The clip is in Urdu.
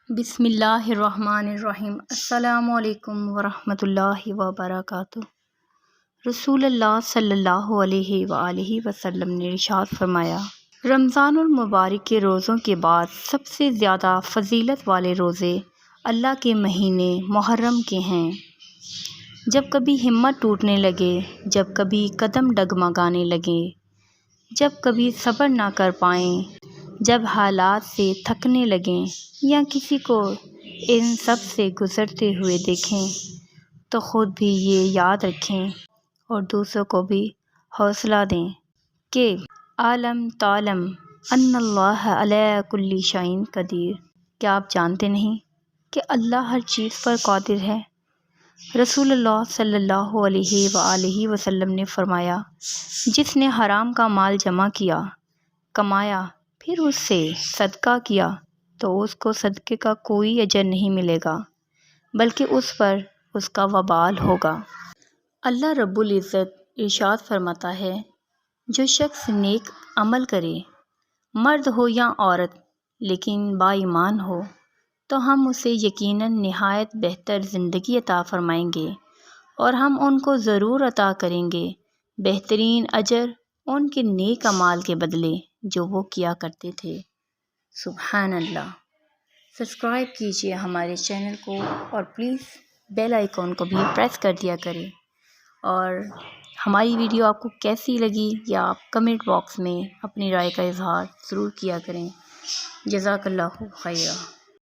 بسم اللہ الرحمن الرحیم۔ السلام علیکم ورحمۃ اللہ وبرکاتہ۔ رسول اللہ صلی اللہ علیہ وآلہ وسلم نے ارشاد فرمایا، رمضان المبارک کے روزوں کے بعد سب سے زیادہ فضیلت والے روزے اللہ کے مہینے محرم کے ہیں۔ جب کبھی ہمت ٹوٹنے لگے، جب کبھی قدم ڈگمگانے لگیں، جب کبھی صبر نہ کر پائیں، جب حالات سے تھکنے لگیں یا کسی کو ان سب سے گزرتے ہوئے دیکھیں تو خود بھی یہ یاد رکھیں اور دوسروں کو بھی حوصلہ دیں کہ عالم تعلم ان اللہ علی کل شیء قدیر۔ کیا آپ جانتے نہیں کہ اللہ ہر چیز پر قادر ہے؟ رسول اللہ صلی اللہ علیہ وآلہ وسلم نے فرمایا، جس نے حرام کا مال جمع کیا، کمایا، پھر اس سے صدقہ کیا تو اس کو صدقے کا کوئی اجر نہیں ملے گا بلکہ اس پر اس کا وبال ہوگا۔ اللہ رب العزت ارشاد فرماتا ہے، جو شخص نیک عمل کرے، مرد ہو یا عورت، لیکن با ایمان ہو، تو ہم اسے یقیناً نہایت بہتر زندگی عطا فرمائیں گے اور ہم ان کو ضرور عطا کریں گے بہترین اجر ان کے نیک اعمال کے بدلے جو وہ کیا کرتے تھے۔ سبحان اللہ۔ سبسکرائب کیجیے ہمارے چینل کو اور پلیز بیل آئیکن کو بھی پریس کر دیا کریں، اور ہماری ویڈیو آپ کو کیسی لگی یا آپ کمنٹ باکس میں اپنی رائے کا اظہار ضرور کیا کریں۔ جزاک اللہ خیرہ۔